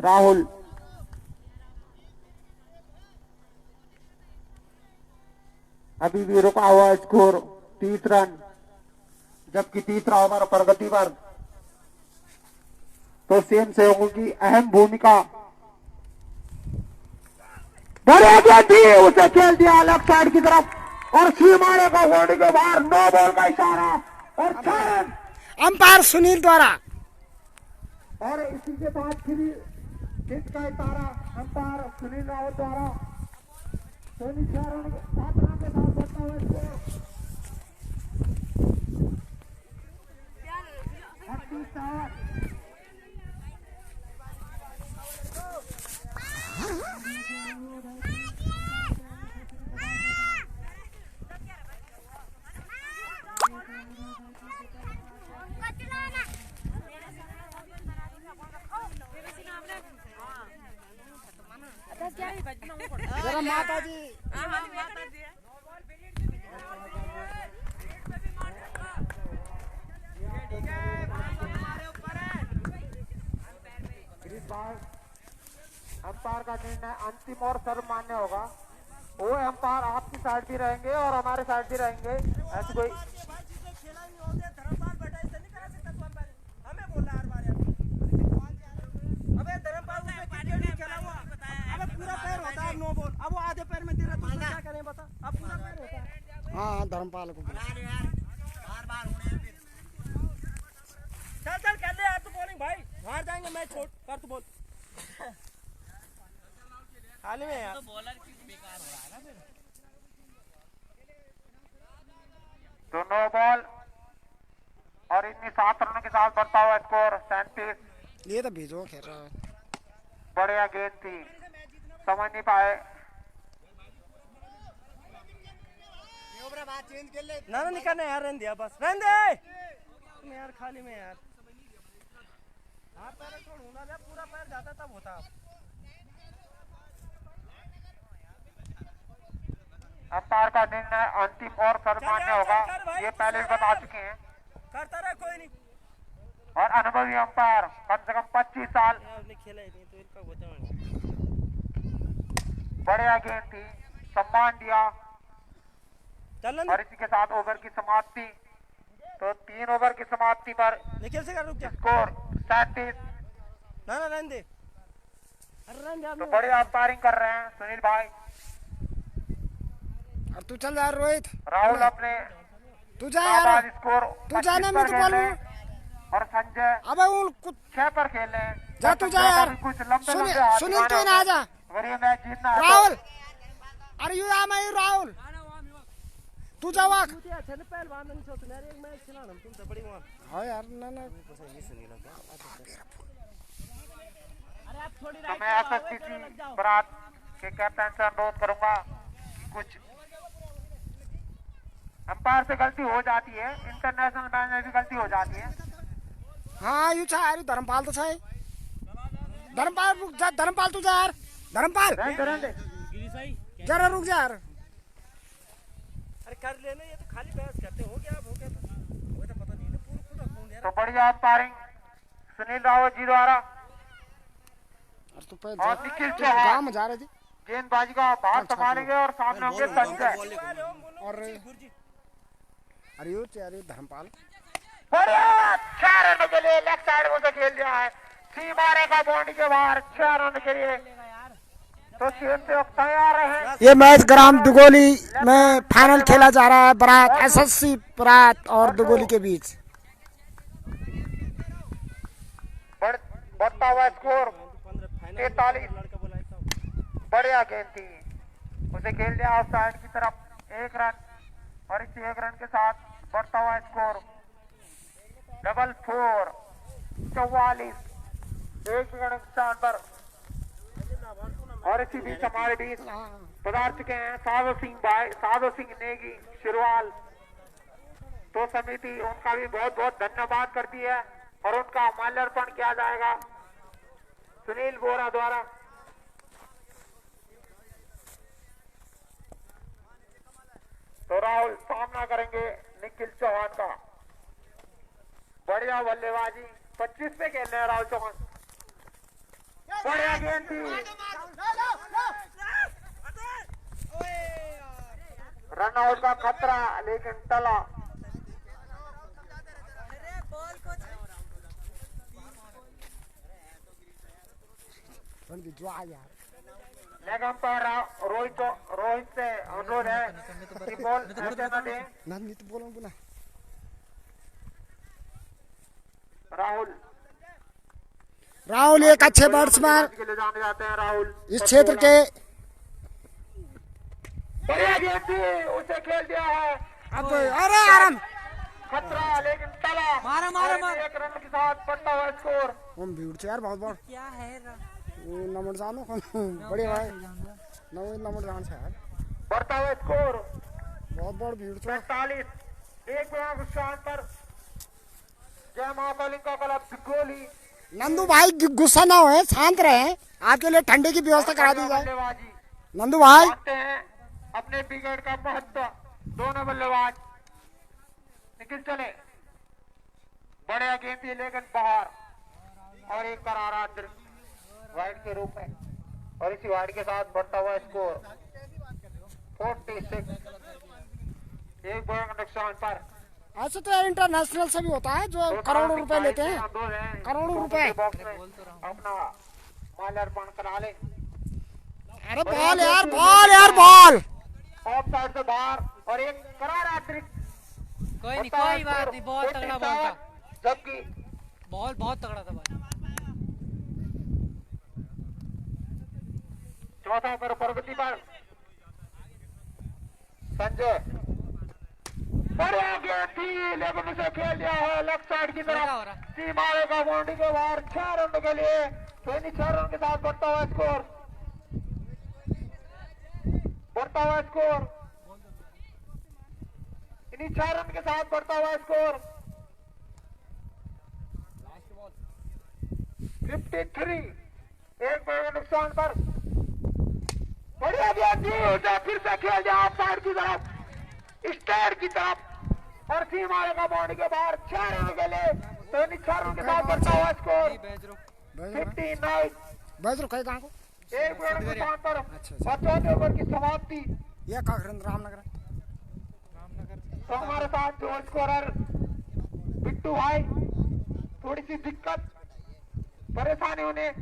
राहुल अभी भी रुका हुआ स्कोर 30 रन, जबकि तीसरा ओवर प्रगति पर। तो सेम सेवकों की अहम भूमिका। बड़े गेंद थी, उसे खेल दिया लेफ्ट साइड की तरफ और सीमारे का होने के बाहर। नो बॉल का इशारा और 4 रन अंपायर सुनील द्वारा। और इसी के बाद फिर हिट का इशारा अंपायर सुनील रावत द्वारा। सोनी 6 रन 7 रन के साथ बढ़ता हुआ स्कोर 38। जरा माता जी अंपायर का निर्णय अंतिम और सर्वमान्य होगा। वो अंपायर आपकी साइड भी रहेंगे और हमारे साइड भी रहेंगे। ऐसी कोई अब वो आधे पैर में दे रहा है, क्या करें बता। अब पूरा पैर होता है। हाँ धर्मपाल को चल चल कर ले यार तू बॉलिंग भाई, हार जाएंगे मैच, छोड़ कर तू बोल। खाली में यार तो बॉलर की बेकार हो रहा है ना फिर। दोनों बॉल और इतनी 7 रनों के साथ बढ़ता हुआ स्कोर 37। ये तो भेजो खेल रहा है। बढ़िया गेंद थी, समझ नहीं पाए। ना निकलने यार, रहने दिया बस, रहने दे तुम यार खाली में यार। हाँ पैर छोड़ूंगा जब पूरा पैर जाता तब होता। अंपायर का निर्णय अंतिम और सर्वमान्य होगा, ये पहले भी बता चुके हैं। करता रहे कोई नहीं। और अनुभवी अंपायर कम से कम 25 साल। खेला नहीं तो इनका होता। बढ़िया गेंद थी, सम्मान दिया। और इसी के साथ ओवर की समाप्ति। तो 3 ओवर की समाप्ति पर निखिल से कर रुक जा। स्कोर 37। ना रहने दे। तो बढ़िया अंपायरिंग कर रहे हैं सुनील भाई। और तू चल जा रोहित। राहुल अपने तू जा यार, स्कोर तू जाना मैं तो बोलूं। और संजय अबे उन कुछ 6 पर खेल रहे हैं। जा तू जा यार। सुनील तो ना जा। अगर ये मैच जीतना है राहुल अरे यू आ मैं राहुल तू जावा। हाँ यार ना तो मैं एसएससीसी बरात के कैप्टन से अनुरोध करूंगा, कुछ अंपायर से गलती हो जाती है, इंटरनेशनल मैच में भी गलती हो जाती है। हाँ यू छा यार, धर्मपाल तो छा। धर्मपाल तू जा यार। धर्मपाल जरा रुक जा यार। अरे कर लेना, ये तो खाली बहस करते हो गया। अब हो गया तो पता नहीं पूरा तो बढ़िया अंपायरिंग सुनील रावत जी द्वारा। और तू पहले और निखिल चौहान गांव में जा रहे थे। गेंदबाजी का भार संभालेंगे और सामने होंगे संजय। और अरे यू यार धर्मपाल बढ़िया 6 रन के लिए लेफ्ट साइड में से खेल दिया है। सीमारे का बाउंड्री के बाहर 6 रन के लिए। तो सीएम से तैयार है। ये मैच ग्राम दुगोली में फाइनल खेला जा रहा है बरात एसएससी बरात और दुगोली के बीच। बढ़ता हुआ स्कोर 43। बढ़िया गेंद थी, उसे खेल दिया ऑफ साइड की तरफ 1 रन। और इसी 1 रन के साथ बढ़ता हुआ स्कोर 4 44 एक विकेट स्थान पर। और इसी बीच हमारे बीच पधार चुके हैं साधु सिंह नेगी शिरवाल। तो समिति उनका भी बहुत बहुत धन्यवाद करती है और उनका माल्यार्पण किया जाएगा सुनील बोरा द्वारा। तो राहुल सामना करेंगे निखिल चौहान का। बढ़िया बल्लेबाजी 25 पे खेल रहे हैं राहुल चौहान। बढ़िया गेंद थी, रन आउट का खतरा लेकिन टला। लेग अंपायर रोहित से अनुरोध है कि बॉल ऐसे न दें। राहुल एक अच्छे बैट्समैन के लिए जाने जाते हैं राहुल इस क्षेत्र के। बढ़िया गेंद थी, उसे खेल दिया है। अब अरे आराम खतरा लेकिन टला। मारा। एक रन के साथ बढ़ता हुआ स्कोर। हम भीड़ से यार बहुत बहुत क्या है नंबर जानो बड़े भाई नंबर जान से यार बढ़ता हुआ स्कोर बहुत बड़ भीड़ से 45। एक स्थान पर जय महाकाली का क्लब गोली। नंदू भाई गुस्सा ना हो, शांत रहे, आपके लिए ठंडे की व्यवस्था करा दी जाए। बल्लेबाजी नंदू भाई जानते हैं अपने विकेट का महत्व। दोनों बल्लेबाज निकल चले, बढ़िया गेंद थी लेकिन बाहर और एक करारा वाइड के रूप में। और इसी वाइड के साथ बढ़ता हुआ स्कोर 46। एक बड़ा नुकसान पर ऐसे तो इंटरनेशनल से भी होता है जो करोड़ों रुपए लेते हैं, करोड़ों रुपए। अपना माल्यार्पण करा ले। अरे बॉल यार बॉल ऑफ साइड से बाहर और एक करारा अतिरिक्त। कोई बात नहीं, बहुत तगड़ा बॉल था, जबकि बॉल बहुत तगड़ा था भाई। चौथा पर प्रगति पर संजय, बढ़िया गेंद थी लेकिन उसे खेल दिया है लेफ्ट साइड की तरफ। सीमा का बाउंड्री के बाहर 6 रन के लिए 6 रन के साथ बढ़ता हुआ स्कोर। इन्हीं 4 रन के साथ बढ़ता हुआ स्कोर 53। एक बड़े नुकसान पर बढ़िया गेंद थी, उसे फिर से खेल दिया ऑफ साइड की तरफ, स्टैंड की तरफ और सीमा का बाउंड्री के बाहर 6 रन के लिए 6 रन के साथ बढ़ता हुआ स्कोर 59। बैजरो कहीं कहाँ को एक बड़े नुकसान पर और चौथे ओवर की समाप्ति। ये रामनगर तो हमारे साथ जो स्कोरर बिट्टू भाई, थोड़ी सी दिक्कत परेशानी उन्हें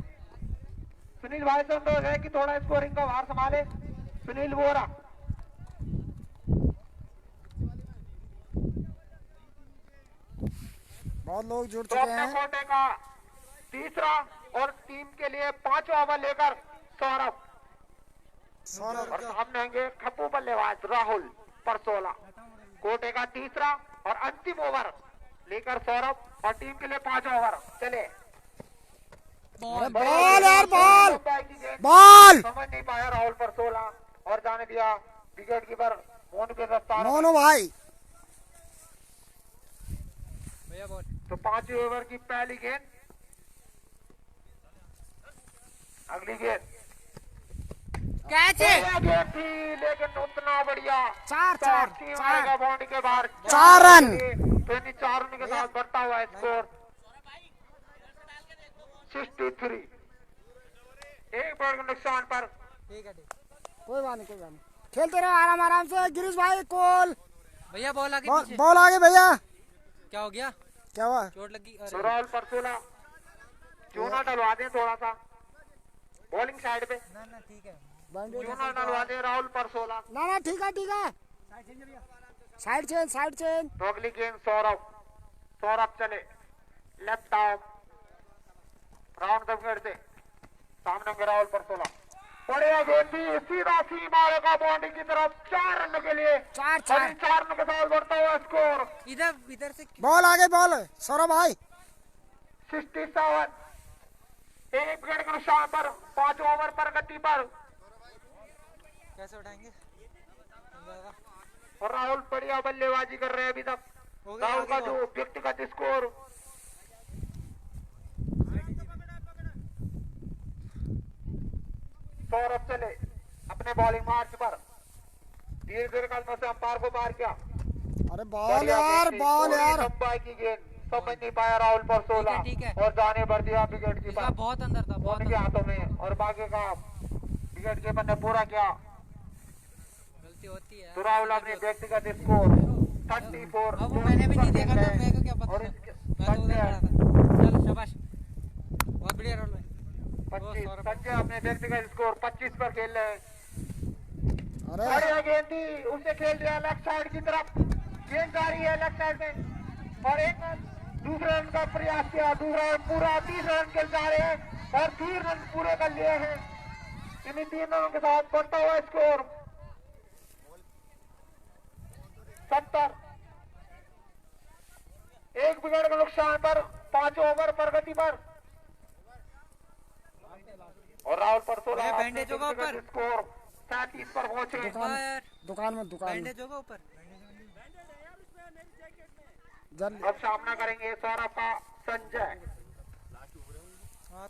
सुनील भाई से अनुरोध है कि थोड़ा स्कोरिंग का भार संभाले। सुनील बोरा बहुत लोग जुड़ तो चुके अपने हैं। कोटे का तीसरा और टीम के लिए 5वां ओवर लेकर सौरभ और सामने होंगे खप्पू बल्लेबाज राहुल परसोला। कोटे का तीसरा और अंतिम ओवर लेकर सौरभ और टीम के लिए 5वां ओवर। चले बॉल यार बॉल समझ नहीं पाया राहुल परसोला और जाने दिया विकेट कीपर मोनू के रफ्तार। मोनू भाई तो 5वें ओवर की पहली गेंद, अगली गेंद कैच है, गेंद थी लेकिन उतना बढ़िया चार बाउंड्री के बाहर 4 रन। 4 रन के साथ बढ़ता हुआ स्कोर 63। एक बॉल के नुकसान पर कोई बात नहीं खेलते रहो आराम से। गिरीश भाई कोल भैया बॉल आगे पीछे। बॉल आगे भैया। क्या हो गया, क्या हुआ? चोट लगी। राहुल परसोला चूना डलवा दें थोड़ा सा बॉलिंग साइड पे। ना ठीक है, चूना डलवा दें राहुल परसोला। ना ठीक है साइड चेंज। तो अगली गेंद सौरभ चले left arm round the wicket से सामने होंगे राहुल परसोला। बढ़िया गेंद थी सीधा सीमा का बाउंड्री की तरफ 4 रन के लिए 4 रन के साथ बढ़ता हुआ स्कोर इधर से बॉल आगे बॉल सौरभ भाई 67। एक विकेट के नुकसान पर 5 ओवर पर गति पर कैसे उठाएंगे। और राहुल बढ़िया बल्लेबाजी कर रहे हैं अभी तक। राहुल का जो व्यक्तिगत स्कोर सौरभ चले अपने बॉलिंग मार्च पर धीरे धीरे कदमों से अंपायर को पार किया। अरे बॉल यार लंबाई की गेंद समझ नहीं पाया राहुल परसोला ठीक है। और जाने भर दिया विकेट इसका कीपर बहुत अंदर था, बहुत उनके अंदर। हाथों में और बाकी का विकेट कीपर ने पूरा किया। गलती होती है। तो राहुल अपने व्यक्तिगत स्कोर 34। अब वो मैंने भी नहीं देखा था, मेरे को क्या पता और था। इसके मैं तो उधर खड़ा था। चल शाबाश, बहुत बढ़िया रोल भाई। 25 संजय अपने व्यक्तिगत स्कोर 25 पर खेल रहे हैं। अरे बढ़िया गेंद थी, उसे खेल दिया लेफ्ट साइड की तरफ। गेंद जा रही है लेफ्ट साइड में और एक दूसरे रन का प्रयास किया। दूसरा रन पूरा 30 रन के जा रहे हैं और 3 रन पूरे कर लिए हैं। इन्हीं 3 रनों के साथ बढ़ता हुआ स्कोर 70। एक विकेट के नुकसान पर 5 ओवर प्रगति पर और राहुल परसोला भैया, बैंडेज होगा ऊपर। स्कोर 37 पर पहुंचे। दुकान में बैंडेज होगा ऊपर। जल अब सामना करेंगे सौरभ का संजय।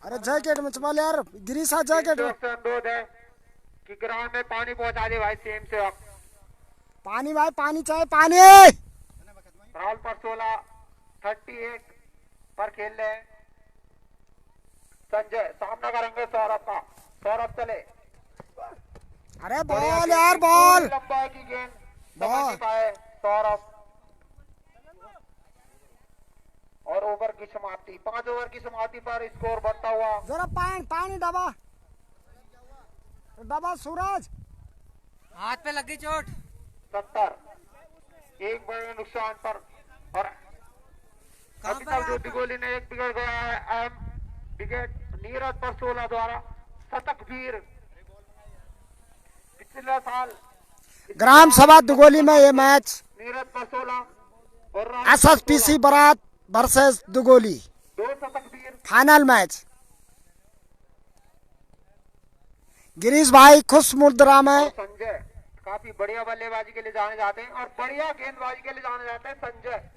अरे जैकेट में चल यार, गिरीशा जैकेट में। दोस्त अनुरोध है कि ग्राउंड में पानी पहुंचा दे भाई सेम से। पानी भाई, पानी चाहिए, पानी। राहुल परसोला 38 पर खेल रहे हैं। संजय सामना करेंगे सौरभ का। सौरभ चले। अरे बॉल यार, बॉल। लंबाई की गेंद समझ बॉल। नहीं पाए सौरभ और ओवर की समाप्ति। 5 ओवर की समाप्ति पर स्कोर बढ़ता हुआ जरा पानी डबा डबा। सूरज हाथ पे लग गई चोट। 70। एक बड़े नुकसान पर और अभी तक जो दिगोली ने एक विकेट गया है। अहम विकेट नीरज परसोला द्वारा शतक वीर पिछले साल ग्राम सभा दुगोली में ये मैच नीरज परसोला और SSPC बरात वर्सेस दुगोली 2 शतक वीर फाइनल मैच। गिरीश भाई खुश मुद्रा में। संजय काफी बढ़िया बल्लेबाजी के लिए जाने जाते हैं और बढ़िया गेंदबाजी के लिए जाने जाते हैं संजय।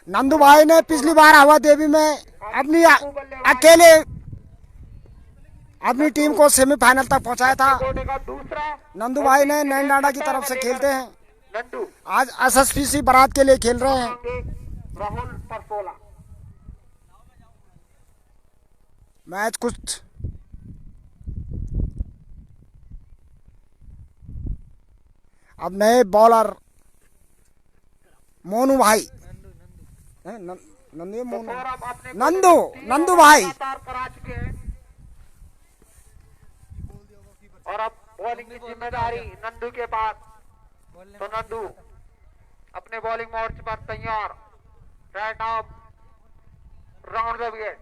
नंदू भाई ने पिछली बार हवा देवी में अपनी अकेले अपनी टीम को सेमीफाइनल तक पहुंचाया था। कोटे का दूसरा नंदू भाई ने नैन डांडा की तरफ से खेलते हैं। नंदू आज SSPC बरात के लिए खेल रहे हैं। राहुल परसोला मैच कुछ अब नए बॉलर मोनू भाई हैं, नंदू मोनू सौरभ अपने नंदू भाई लगातार करा चुके हैं और अब बॉलिंग की जिम्मेदारी नंदू के पास। तो नंदू अपने बॉलिंग मोर्च पर तैयार। Right of round the wicket.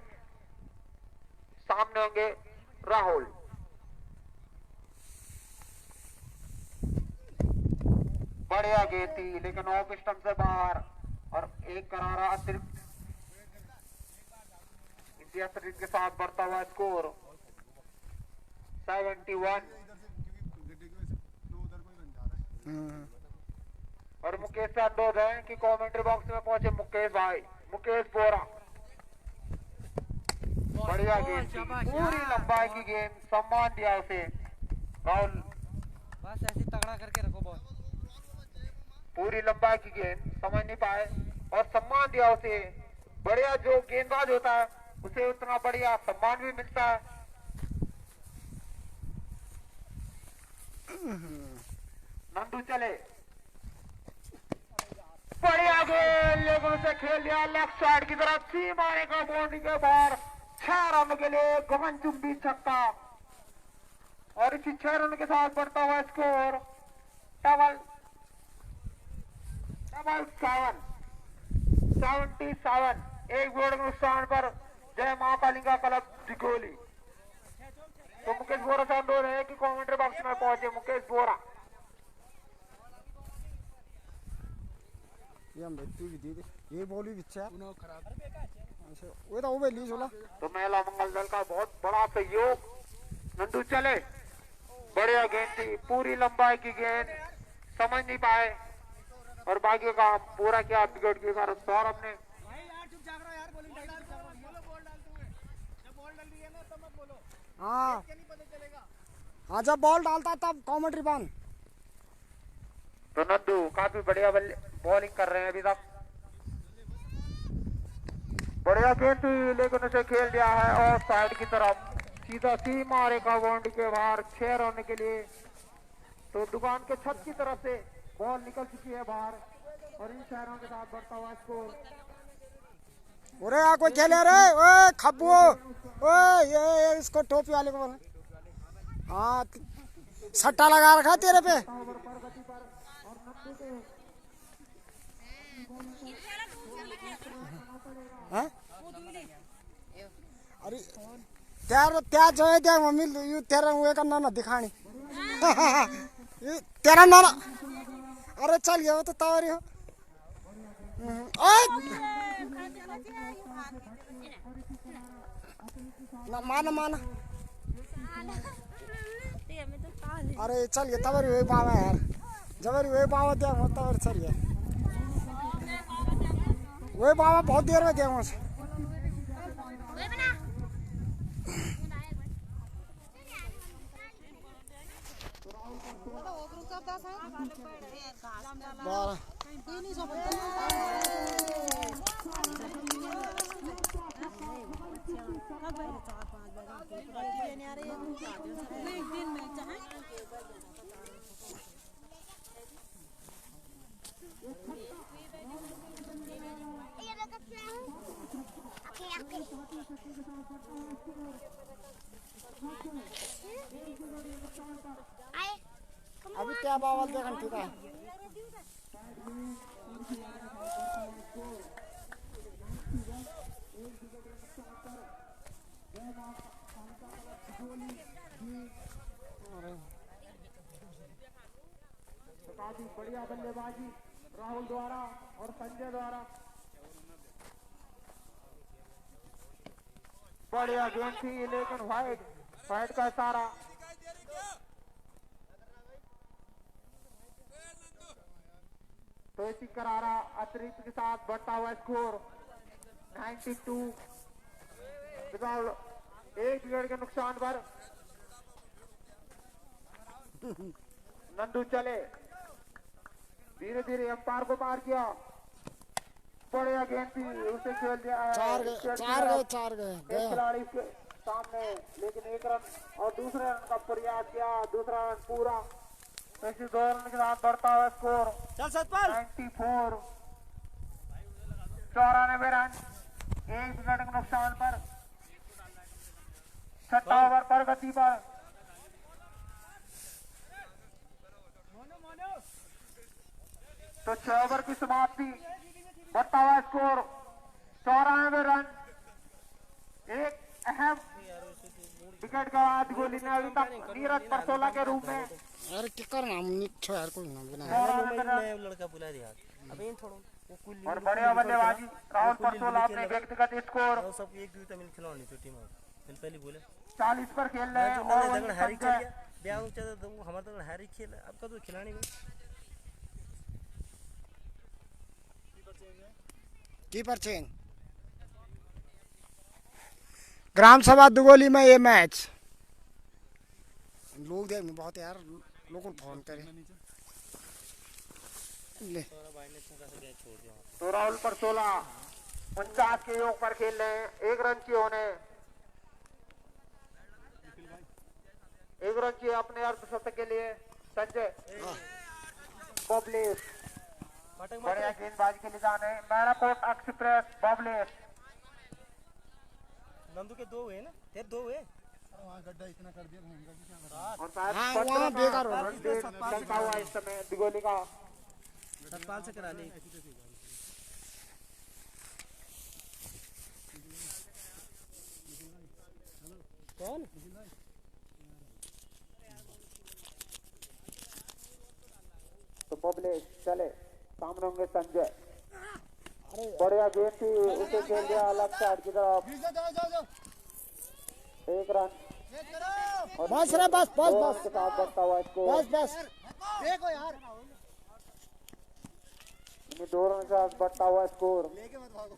सामने होंगे राहुल। बढ़िया गेंद थी लेकिन ऑफ स्टंप से बाहर और एक करारा अतिरिक्त इंडिया सीरीज के साथ बढ़ता हुआ स्कोर 71। और मुकेश से अनुरोध है कि कमेंट्री बॉक्स में पहुंचे मुकेश भाई। मुकेश बोरा बढ़िया गेंद थी, पूरी लंबाई की गेंद, सम्मान दिया उसे राहुल। बस ऐसे तगड़ा करके रखो बॉल। पूरी लंबाई की गेंद समझ नहीं पाए और सम्मान दिया उसे। बढ़िया जो गेंदबाज होता है उसे उतना बढ़िया सम्मान भी मिलता है। नंदू चले। बढ़िया गेंद लेकिन उसे खेल दिया लेफ्ट साइड की तरफ। सीमाने का बाउंड्री के बाहर 6 रन के लिए गगनचुंबी छक्का और इसी 6 रन के साथ बढ़ता हुआ स्कोर 77। एक विकेट के नुकसान पर जय मां कालिंगा क्लब दिगोली। तो मुकेश बोरा से अनुरोध है कि कमेंट्री बॉक्स में पहुंचे मुकेश बोरा। ये बॉली बिच्छा खराब। अच्छा वो तो वो लीज होला। तो महिला मंगल दल का बहुत बड़ा सहयोग। नंदू चले। बढ़िया गेंद थी, पूरी लंबाई की गेंद, समझ नहीं पाए और बाकी का पूरा किया विकेट के कारण सौरभ ने। हाँ हाँ, जब बॉल डालता तब कॉमेंट्री बंद। तो नंदू काफी बढ़िया बॉलिंग कर रहे हैं अभी तक। बढ़िया गेंद थी लेकिन उसे खेल दिया है ऑफ साइड की तरफ, सीधा सीमा रेखा बाउंड्री के बाहर 6 रन के लिए। तो दुकान के छत की तरफ से बॉल निकल चुकी है बाहर और इन 6 रनों के साथ बढ़ता हुआ स्कोर। अरे यहाँ कोई खेले रे, ओए खब्बू, ओए ये इसको टोपी वाले को बोला। हाँ सट्टा लगा रखा तेरे पे। हाँ? अरे त्या जो है त्या मम्मी यू तेरा हुए का ना दिखानी तेरा ना अरे चल गया वो तो तवारी हो। ना माना माना अरे चल गया तवारी हुए बाबा यार, जबरी हुए बाबा दिया वो तवारी चल गया वही बाबा बहुत देर में गया वहां से। अभी क्या बावल देखन ठीक है। काफी बढ़िया बल्लेबाजी राहुल द्वारा और संजय द्वारा। बढ़िया गेंद थी लेकिन वाइड का इशारा। तो इसी करारा अतिरिक्त के साथ बढ़ता हुआ स्कोर 92 एक विकेट के नुकसान पर नंदू चले धीरे धीरे अंपायर को पार किया। बढ़िया गेंद थी उसे खेल दिया है। चार गए एक खिलाड़ी के सामने लेकिन 1 रन और दूसरे रन का प्रयास किया, दूसरा रन पूरा। ऐसे 2 रन के साथ बढ़ता हुआ स्कोर 94 94 रन एक विकेट के नुकसान पर। 6वां ओवर प्रगति पर तो 6 ओवर की समाप्ति, बढ़ता हुआ स्कोर 94 रन। एक अहम विकेट के बाद गोली ने अभी तक नीरज परसोला के रूप में यार क्या करना हम निच्छो यार कोई ना बिना लड़का बुला दिया अभी थोड़ा वो कुल और बढ़िया बल्लेबाजी राहुल परसोला अपने व्यक्तिगत स्कोर सब एक दूसरे मिल खिलानी तो टीम में पहले बोले 40 पर खेल रहे हैं और हैरी खेल ब्याह चला तो हमारा तो हैरी खेल अब का तो खिलानी में कीपर चेंज। ग्राम सभा दुगोली में ये मैच लोग देख में बहुत यार लोगों फोन करे ले। तो राहुल परसोला 49 के योग पर खेल रहे हैं। 1 रन की होने 1 रन की अपने अर्धशतक के लिए संजय बबलेस बढ़िया गेंदबाजी के लिए जाने मैराकोट एक्सप्रेस बबलेस। नंदू के 2 हुए ना तेरे 2 हुए गड्ढा इतना कर दिया और शायद हाँ, वहाँ बेकार हो रन चलता हुआ इस समय दिगोली का। सतपाल से करा ली कौन तो बबलेस चले सामने होंगे संजय। बढ़िया गेंद थी उसे खेल दिया अलग साइड की तरफ। 1 रन बस रे बस बस और बस के साथ बढ़ता हुआ स्कोर। बस देखो यार इन्हीं 2 रन के साथ बढ़ता हुआ स्कोर। लेके मत भागो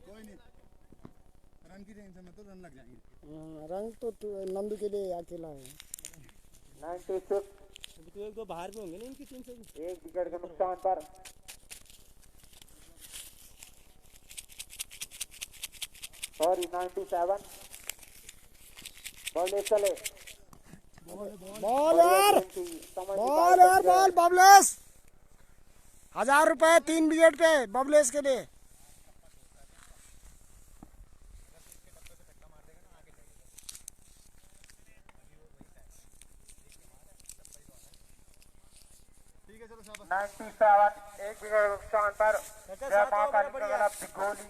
कोई नहीं रन की टेंशन में तो रन लग जाएंगे। रंग तो नंदू के लिए अकेला है। 96 तो 1-2 बाहर भी होंगे ना इनकी टीम से भी। 1 विकेट के नुकसान पर सॉरी 97 बॉल चले बॉल यार बॉल बबलेस 1000 रुपए 3 विकेट पे बबलेस के लिए। ठीक है चलो शाबाश 97 एक विकेट नुकसान पर जय मां काली का गलत गोली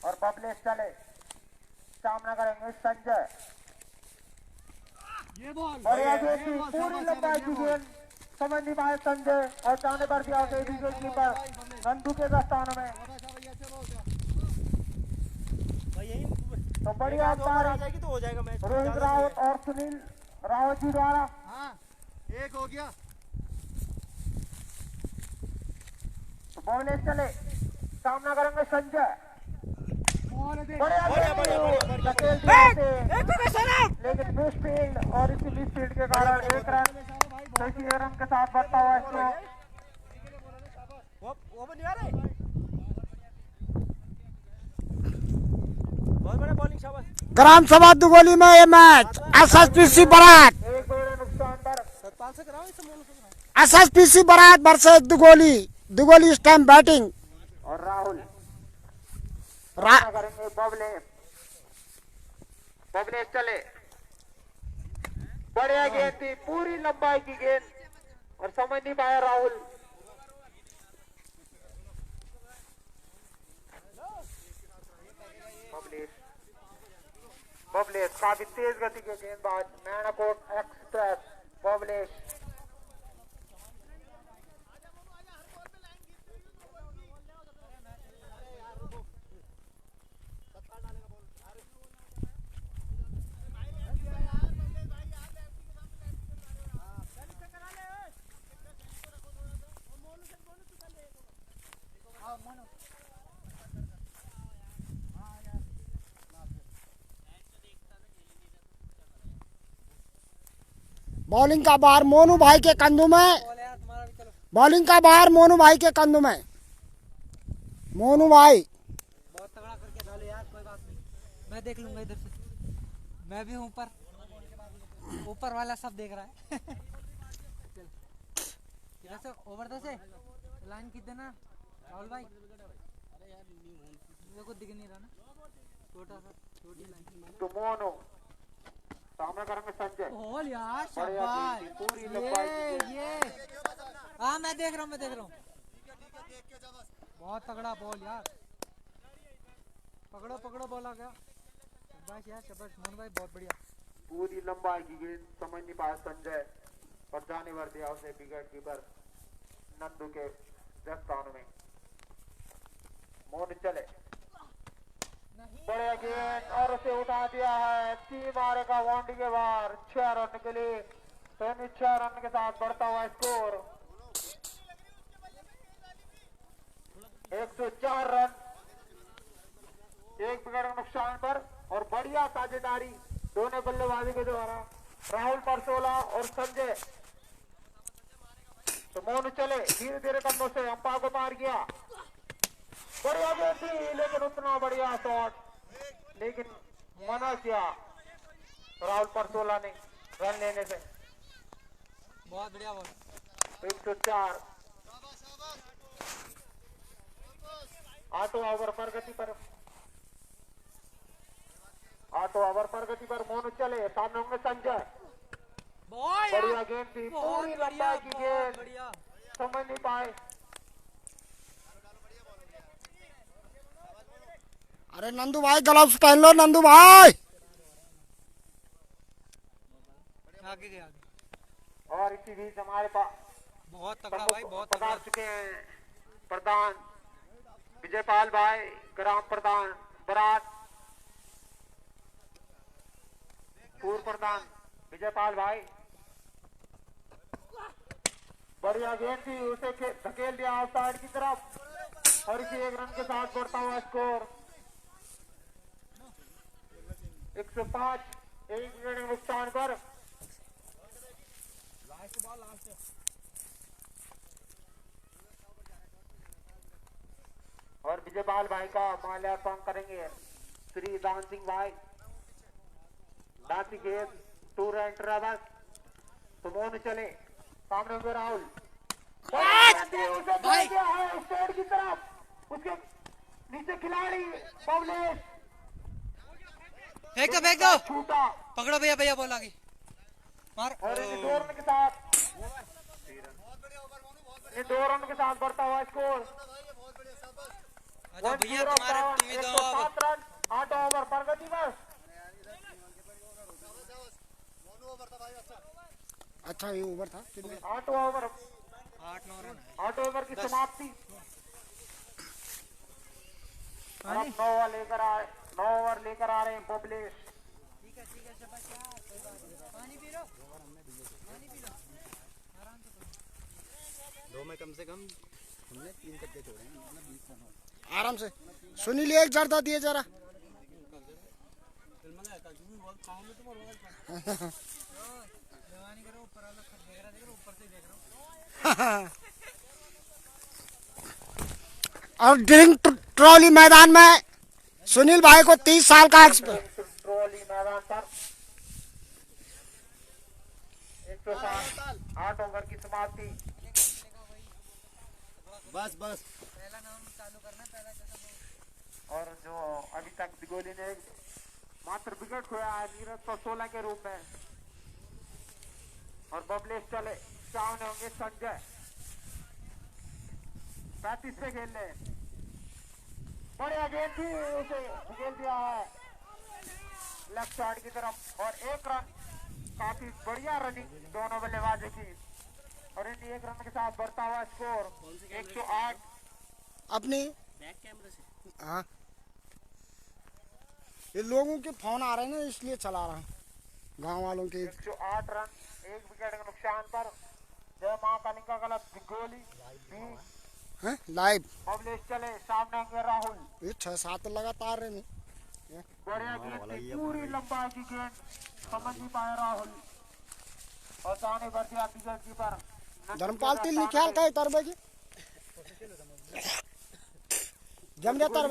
और बबलेश चले सामना करेंगे संजय ये बॉल और आगे की पूरी लंबाई की गेंद समझ नहीं पाए संजय और जाने पर दिया उसे विकेट कीपर नंदू के दस्तानों में। भाई यही तो बढ़िया बार आ जाएगी तो हो जाएगा मैच। रोहित रावत और सुनील रावत जी द्वारा हाँ एक हो गया तो बॉलेज चले सामना करेंगे संजय बढ़िया धकेल दिया उसे, लेकिन मिस फील्ड और इसी मिस फील्ड के कारण एक रन एक रन के साथ बढ़ता हुआ इसको वो बन रहे बहुत बड़ा बॉलिंग शाबाश। ग्राम सभा दुगोली में ये मैच SSPC बरात एक बड़े नुकसान पर सतपाल से कराओ इसे मोनू से। SSPC बरात वर्सेस दुगोली इस टाइम बैटिंग और राहुल करेंगे बबलेश चले बढ़िया गेंद थी पूरी लंबाई की गेंद और समझ नहीं पाया राहुल। बबलेश काफी तेज गति के गेंदबाज मैनाकोट एक्सप्रेस बबलेश बॉलिंग का बार मोनू भाई के कंधों में बॉलिंग का बार मोनू भाई के कंधों में मोनू भाई बहुत तगड़ा करके डालो यार कोई बात नहीं मैं देख लूंगा इधर से मैं भी हूँ ऊपर वाला सब देख रहा है चल इधर से ओवर दो से लाइन कितने ना राहुल भाई मेरे को दिख नहीं रहा ना छोटी लाइन तो मोनू सामना करेंगे संजय बॉल यार बढ़िया शाबाश गेंद थी, पूरी लंबाई की गेंद। ये हाँ मैं देख रहा हूँ बहुत तगड़ा बॉल यार पकड़ो बॉल आ गया शाबाश यार शाबाश मोहन भाई बहुत बढ़िया पूरी लंबाई की गेंद समझ नहीं पाया संजय और जाने भर दिया उसे विकेट कीपर नंदू के दस्तानों में। मोहन चले बढ़िया गेंद और उसे उठा दिया है मारेगा बाउंड्री के बाहर 6 रन के लिए तो 6 रन के साथ बढ़ता हुआ स्कोर 104 रन एक विकेट नुकसान पर और बढ़िया साझेदारी दोनों बल्लेबाजी के द्वारा राहुल परसोला और संजय। तो मोनू चले धीरे धीरे कदमों से अंपायर को मार गया बढ़िया गेंद थी लेकिन उतना बढ़िया शॉट लेकिन मना किया राहुल परसोला ने रन लेने से। बहुत बढ़िया बॉल 104 8वां ओवर प्रगति पर मोनू चले सामने होंगे संजय बढ़िया गेंद थी पूरी लंबाई की गेंद समझ नहीं पाए। अरे नंदू भाई ग्लव्स पहन लो नंदू भाई आगे गया और इसी बीच हमारे पास बहुत तगड़ा भाई बहुत तगड़ा पधार चुके हैं प्रधान विजयपाल भाई ग्राम प्रधान बरात पूर्व प्रधान विजयपाल भाई बढ़िया गेंद थी उसे धकेल दिया आउट साइड की तरफ और इसी 1 रन के साथ बढ़ता हुआ स्कोर 105 एक विकेट के नुकसान पर। और विजयपाल भाई का माल्यार्पण करेंगे श्री दान सिंह भाई नासिकेत टूर एंड ट्रेवल्स। तो मोन चले सामने होंगे राहुल भाई स्टेट की तरफ उसके नीचे खिलाड़ी बबलेश फेंक दो छूटा पकड़ो भैया भैया बोल आगे मार और इंडोर के साथ बढ़ता हुआ स्कोर अच्छा भैया तुम्हारे तुम ही दो 7 रन 8 ओवर प्रगति बस। अच्छा ये ओवर था कितने 8 ओवर 8-9 रन 8 ओवर की समाप्ति। और अब 9 ओवर लेकर आ रहे हैं बबलेश। ठीक है शाबाश यार कोई बात नहीं पानी पी लो आराम से दो में कम से कम हमने 3 कट्टे छोड़े हैं, मतलब 20 रन हो। आराम से सुनील एक जर्दा दिए जरा जवानी करो ऊपर वाला देख रहा ऊपर से देख रहा हूँ और ड्रिंक ट्रॉली मैदान में सुनील भाई को 30 साल का ट्रॉली मैदान पर 8 ओवर की समाप्ति। बस पहला नाम चालू करना पहला कैसा और जो अभी तक दिगोली ने मात्र विकेट खोया है नीरज तो 16 के रूप में। और बबलेश चले सामने होंगे संजय 35 से खेल ले बढ़िया गेंद थी उसे खेल दिया है लेफ्ट साइड की तरफ और 1 रन। काफी बढ़िया रनिंग दोनों बल्लेबाजों की और इन 1 रन के साथ बढ़ता हुआ स्कोर 108। अपनी हाँ ये लोगों के फोन आ रहे हैं ना इसलिए चला रहा हूँ गांव वालों के। 108 रन 1 विकेट के नुकसान पर जय मां कालिका गलत गोली हैं लाइव बबलेश चले सामने होंगे राहुल। ये 6-7 लगातार रहे नहीं बढ़िया गेंद थी, पूरी लंबाई की गेंद समझ नहीं पाया राहुल और दाने भर दिया विकेट कीपर धर्मपाल तिल नहीं ख्याल का तरबे की जम जाता है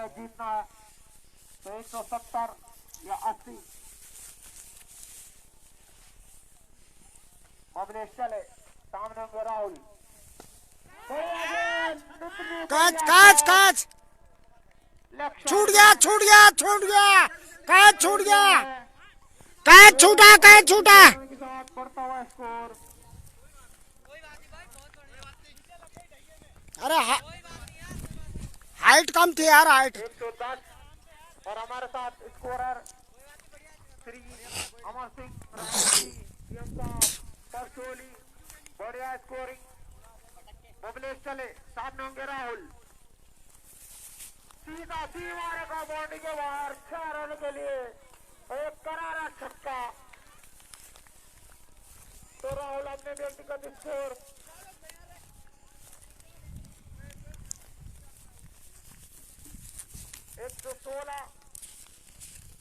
जीतना है तो 170 या 80। बबलेश चले सामने होंगे राहुल। काच छूट गया कैच छूटा के साथ बढ़ता हुआ स्कोर। अरे हाइट कम थी यार हाइट 110 और हमारे साथ स्कोरर श्री अमर सिंह परसोली बढ़िया स्कोरिंग। बबलेश चले सामने होंगे राहुल सीधा मारेगा बाउंड्री के बाहर 6 रन के लिए एक करारा छक्का। तो राहुल अपने व्यक्तिगत स्कोर 116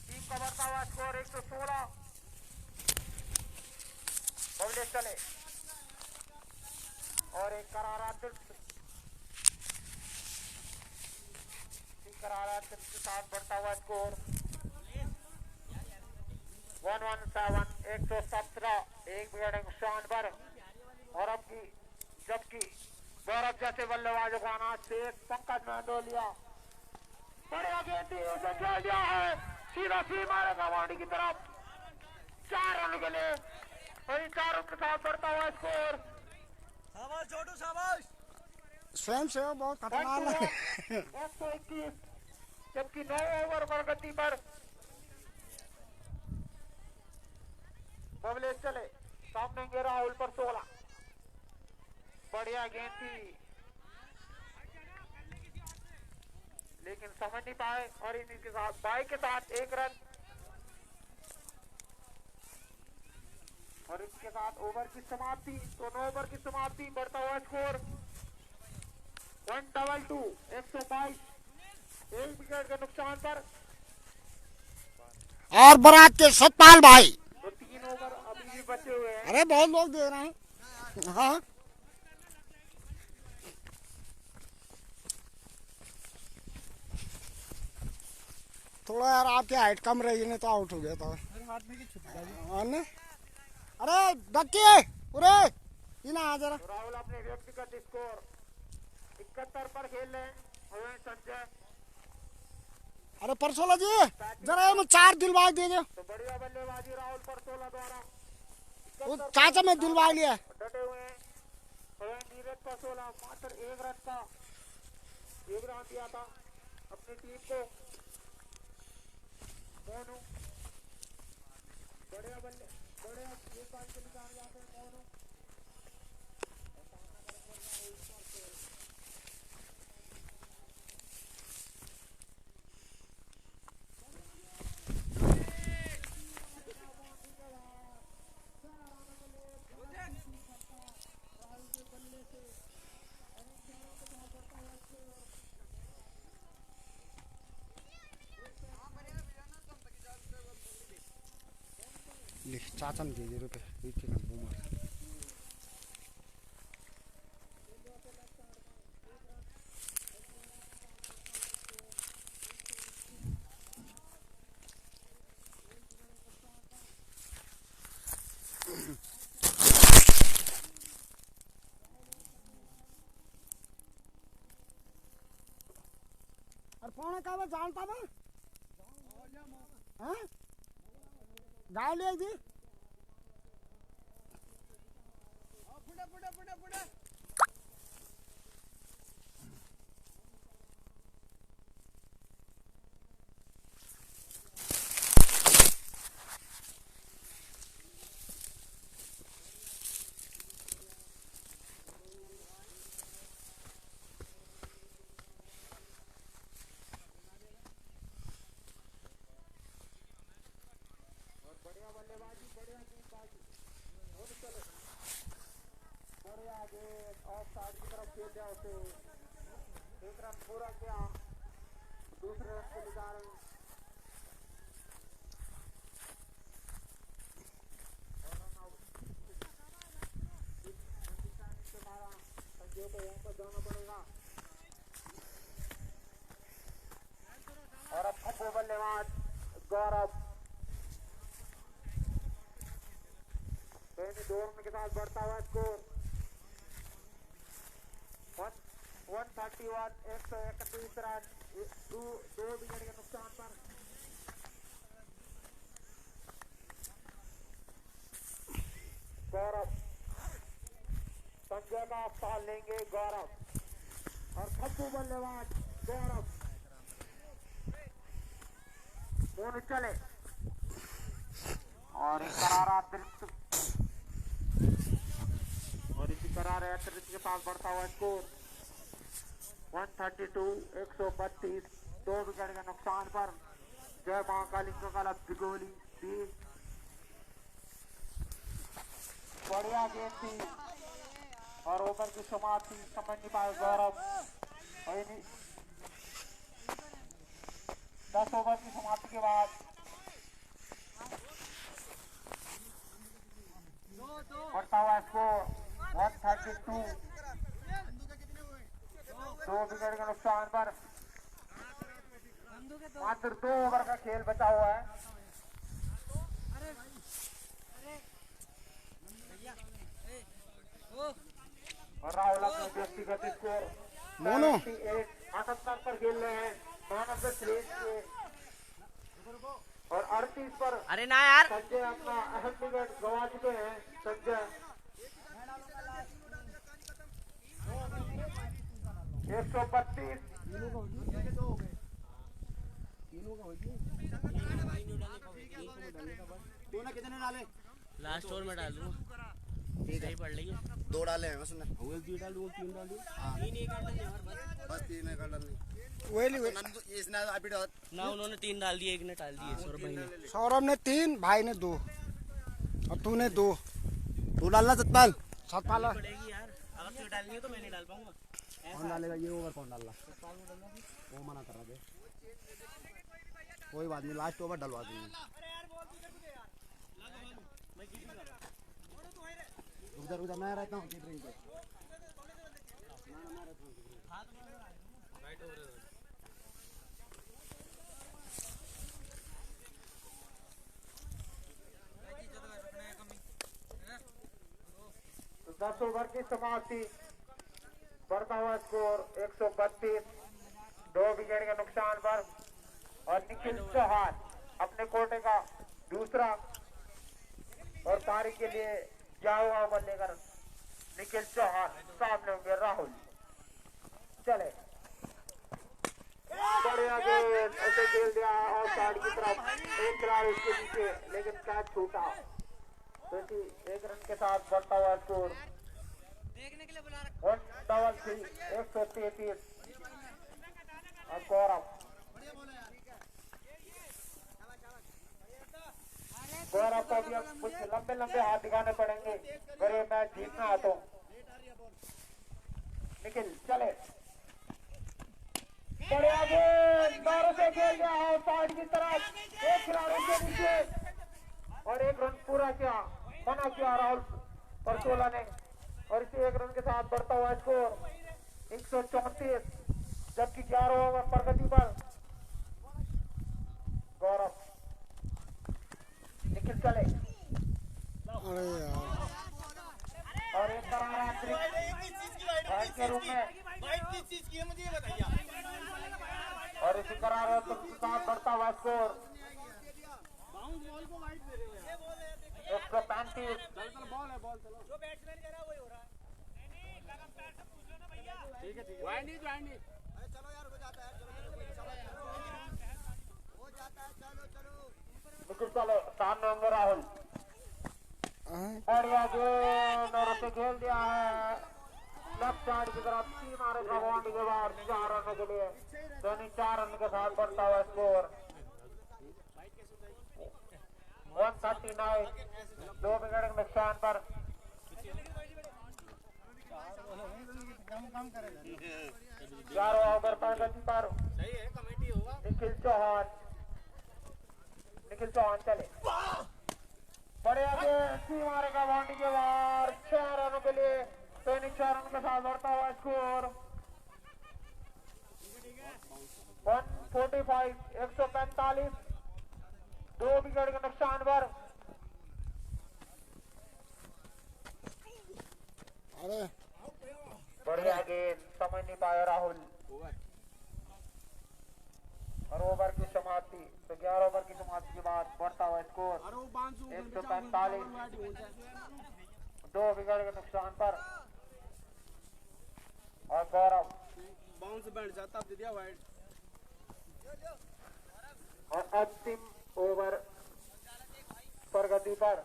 टीम का बढ़ता हुआ स्कोर 116। बबलेश चले और एक करारा के साथ बढ़ता हुआ स्कोर 117 117 1 विकेट के नुकसान पर। और अब की जबकि गौरव जैसे बल्लेबाजों का अनाज से पंकज महदोलिया बढ़िया गेंद थी उसे खेल दिया है सीधा मारेगा बाउंड्री की तरफ 4 रन के लिए और इन 4 रन के साथ बढ़ता हुआ स्कोर। स्वयं सेवक बहुत खतरनाक है 121 जबकि 9 ओवर प्रगति पर। बबलेश चले सामने होंगे राहुल पर 16 बढ़िया गेंद थी लेकिन समझ नहीं पाए और इनके साथ बाई के साथ 1 रन और इसके साथ ओवर की समाप्ति। तो 9 ओवर की समाप्ति बढ़ता हुआ स्कोर 122 122 1 विकेट के नुकसान पर। और बरात के सतपाल भाई तो 3 ओवर अभी भी बचे हुए हैं। अरे बहुत लोग दे रहे हैं हाँ थोड़ा यार आपकी हाइट कम रही नहीं तो आउट हो गया था। हाँ ना? अरे डक्की उरे ये ना आ जरा। तो राहुल अपने व्यक्तिगत स्कोर 71 पर खेल रहे हैं। वहीं संजय अरे परसोला जी जरा ये मुझे 4 दिलवा दीजिए। तो बढ़िया बल्लेबाजी राहुल परसोला द्वारा वो चाचा में दिलवा लिया। डटे हुए हैं। वहीं नीरज परसोला मात्र 1 रन का योगदान दिया था अपनी टीम को। मोनू बढ़िया गेंदबाजी के निशान जाते हैं मोनू। ले चाचा ने दे रुपये एक के काम बोल। और पौने का जानता मैं हाँ गाय ले दी साइड की तरफ खेल दिया उसे। 1 रन पूरा किया। दूसरे रन को निकाल संजय को यहाँ पर जाना पड़ेगा। और अब खप्पू बल्लेबाज गौरव 2 रन के साथ बढ़ता हुआ स्कोर 131 131 रन 2 विकेट के नुकसान पर। गौरव संजय का स्थान लेंगे गौरव और खप्पू बल्लेबाज गौरव दोनों चले और इस करारा और इसी करारे अतिरिक्त के साथ बढ़ता हुआ स्कोर 132 132 2 विकेट के नुकसान पर। जय महाकाली का काला बिगोली थी। बढ़िया गेंद थी और ओवर की समाप्ति समझ नहीं पाए गौरव। 10 ओवर की समाप्ति के बाद बढ़ता हुआ स्कोर 132 2 विकेट के नुकसान पर। मात्र 2 ओवर का खेल बचा हुआ है। और राहुल अपने व्यक्तिगत स्कोर 78 पर खेल रहे हैं। मैन ऑफ द सीरीज के और 38 पर अरे ना यार संजय अपना अहम विकेट गंवा चुके हैं। संजय 132 कितने डाले? लास्ट ओवर में डाल दूंगा। सही पड़ रही है। 2 डाले हैं उसने। डाल दूंगा 3 डाल दूंगा। बस 3 है कर डालनी। वही इसने अभी ना उन्होंने 3 डाल दिए, 1 ने डाल दिए। सौरभ भाई ने सौरभ ने 3 भाई ने 2 और तूने 2 तू डालना सतपाल। सतपाल पड़ेगी यार। अगर तू डालनी है तो मैं नहीं डाल पाऊंगा। कौन डालेगा ये ओवर? कौन डाल रहा? वो मना कर रहा है। कोई बात नहीं, लास्ट ओवर डलवा देंगे। उधर मैं रहता हूँ कीपरिंग पे। 10 ओवर की समाप्ति, बढ़ता हुआ स्कोर 132, 2 विकेट के नुकसान पर। और निखिल चौहान अपने कोटे का दूसरा और पारी के लिए 11वां ओवर लेकर निखिल चौहान सामने होंगे राहुल। चले बढ़िया गेंद, उसे खेल दिया और साइड की तरफ, एक खिलाड़ी उसके नीचे, लेकिन कैच छूटा। तो इसी 1 रन के साथ बढ़ता हुआ स्कोर 133, 133। और गौरव को भी अब कुछ लंबे लंबे हाथ दिखाने पड़ेंगे अगर ये मैच जीतना है तो। निखिल चले, बढ़िया गेंद, बारों से खेल गया और साइड की तरफ, एक खिलाड़ी के नीचे और 1 रन पूरा किया, मना किया राहुल परसोला ने। और इसी 1 रन के साथ बढ़ता हुआ स्कोर 134, जबकि 11 ओवर प्रगति पर। गौरव, निखिल चले अरे यार और एक करारा अतिरिक्त के रूप में, और इसी करार के साथ बढ़ता हुआ स्कोर 135। निखिल चले, सामने होंगे राहुल। बढ़िया गेंद और उसे खेल दिया है लेफ्ट साइड की तरफ, 3 मारे बाउंड्री के बाद 4 रन के लिए। धोनी 4 रन के साथ बढ़ता हुआ स्कोर 139, 2 विकेट के नुकसान पर। 11 ओवर प्रगति पर निखिल चौहान चले, बढ़िया गेंद, मारेगा बाउंड्री के बाहर, 6 रनों के लिए। 6 रन के साथ बढ़ता हुआ स्कोर 145, 145, 2 विकेट के नुकसान पर। अरे बढ़िया गेंद, समझ नहीं पाया राहुल। और ओवर की समाप्ति, तो 11 ओवर की समाप्ति के बाद बढ़ता हुआ स्कोर 145, 2 विकेट के नुकसान पर। और गौरव बाउंस बैठ जाता दे दिया वाइड। और अंतिम ओवर प्रगति पर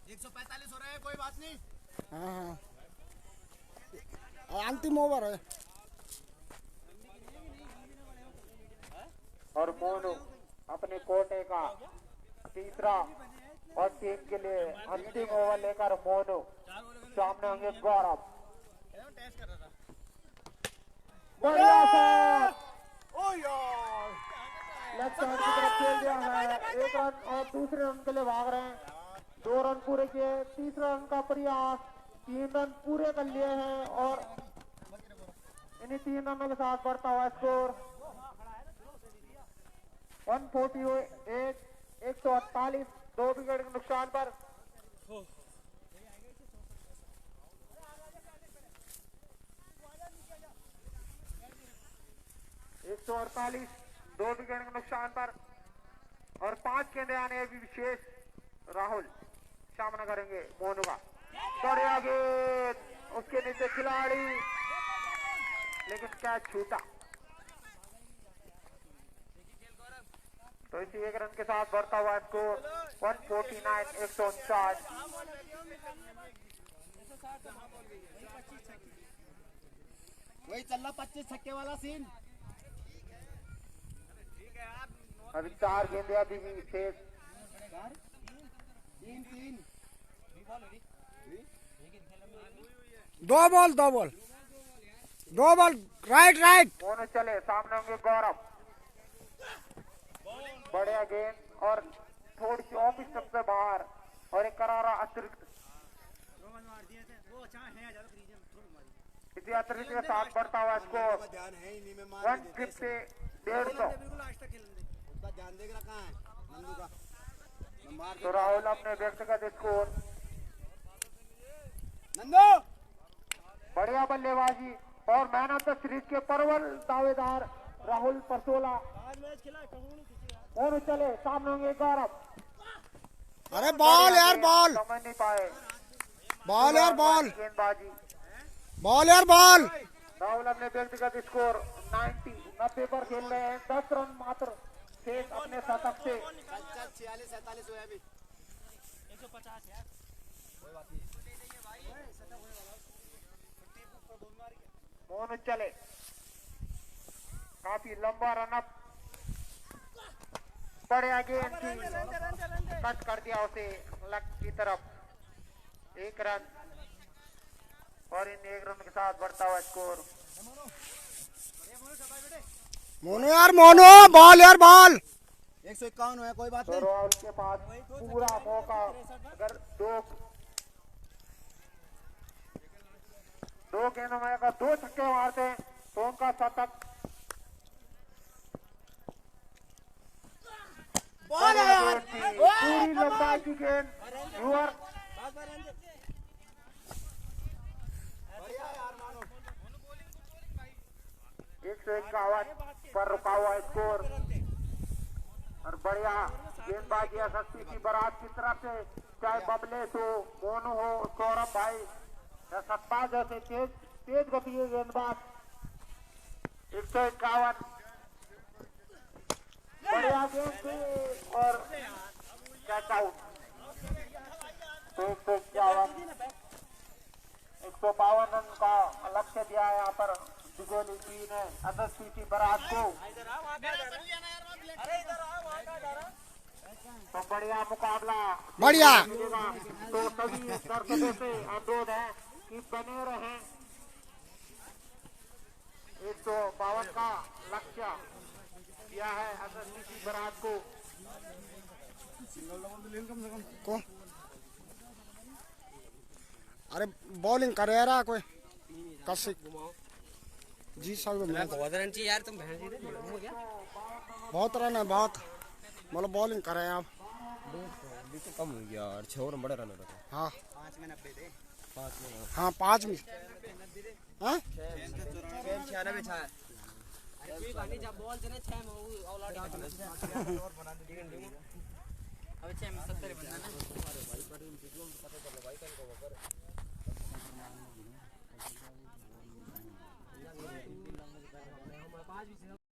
145 हो रहा है, कोई बात नहीं। हाँ हाँ अंतिम ओवर है। और मोनू अपने कोटे का तीसरा और टीम के लिए अंतिम ओवर लेकर मोनू सामने होंगे गौरव। बढ़िया शॉट, लेफ्ट हैंड की तरफ खेल दिया है, 1 रन और दूसरे रन के लिए भाग रहे हैं। 2 रन पूरे किए, तीसरा रन का प्रयास, 3 रन पूरे कर लिए हैं और इन्हीं 3 रनों के साथ बढ़ता हुआ स्कोर 148, 148, 2 विकेट के नुकसान पर। एक 2 विकेट के नुकसान पर और 5 गेंदे आने भी विशेष राहुल सामना करेंगे मोनू का। बढ़िया गेंद, उसके नीचे खिलाड़ी, लेकिन कैच छूटा। तो इसी 1 रन के साथ बढ़ता हुआ स्कोर 149, 149। वही चल रहा 25 छक्के वाला सीन। अभी 4 गेंदे अभी भी शेष। 3-3 दो बॉल राइट। दोनों चले, सामने होंगे गौरव। बढ़िया गेंद और थोड़ी सी ऑफ स्टंप से बाहर और एक करारा अतिरिक्त। इसी अतिरिक्त के साथ बढ़ता हुआ स्कोर 150, 150। उसका ध्यान देख रखा है नंदू का। तो राहुल अपने व्यक्तिगत स्कोर बढ़िया बल्लेबाजी और मैन ऑफ द सीरीज के परवल दावेदार राहुल परसोला। और चले सामने होंगे गौरव। अरे बॉल यार बॉल, समझ नहीं पाए। बॉल यार बॉल, गेंदबाजी बॉल यार बॉल। राहुल अपने व्यक्तिगत स्कोर 90 पर खेल रहे हैं। 10 रन मात्र शेष अपने शतक से। मोहन चले काफी लंबा रनअप। बड़े आगे कट कर दिया उसे लक की तरफ। 1 रन और इन 1 रन के साथ बढ़ता हुआ स्कोर। मोनू यार मोनू, बॉल यार बॉल। 151 है, कोई बात तो नहीं। राहुल के पास पूरा मौका। अगर दो गेंदों में अगर 2 छक्के मारते हैं तो उनका शतक। पूरी लंबाई की गेंद व्यूअर। 151 पर रुका हुआ स्कोर। और बढ़िया गेंदबाजी एसएसपी की बारात की तरफ से, चाहे बबलेश हो, मोनू हो, सौरभ भाई या सत्ता जैसे तेज गति के गेंदबाज। 151 बढ़िया गेंद थी और कैच आउट। 152 रन का लक्ष्य दिया है यहाँ पर दिगोली टीम ने एसएसपी बारात को। तो बढ़िया मुकाबला बढ़िया। तो सभी दर्शकों से अनुरोध है कि बने रहें। 152 का लक्ष्य दिया है एसएसपी बारात को। अरे बॉलिंग करे यार कोई कसिक जी साहब। बहुत रन चाहिए यार, तुम भैंस जी हो गया। बहुत रन है बहुत, मतलब बॉलिंग करे आप। तो कम हो गया यार, 6 रन बड़े रन हो रहे थे। हाँ 5 में 90 दे। हाँ 5 में। हाँ 96 छा। अरे भाई जब बॉल चले 6 में वो ऑल आउट अब 6 में 70 बनना।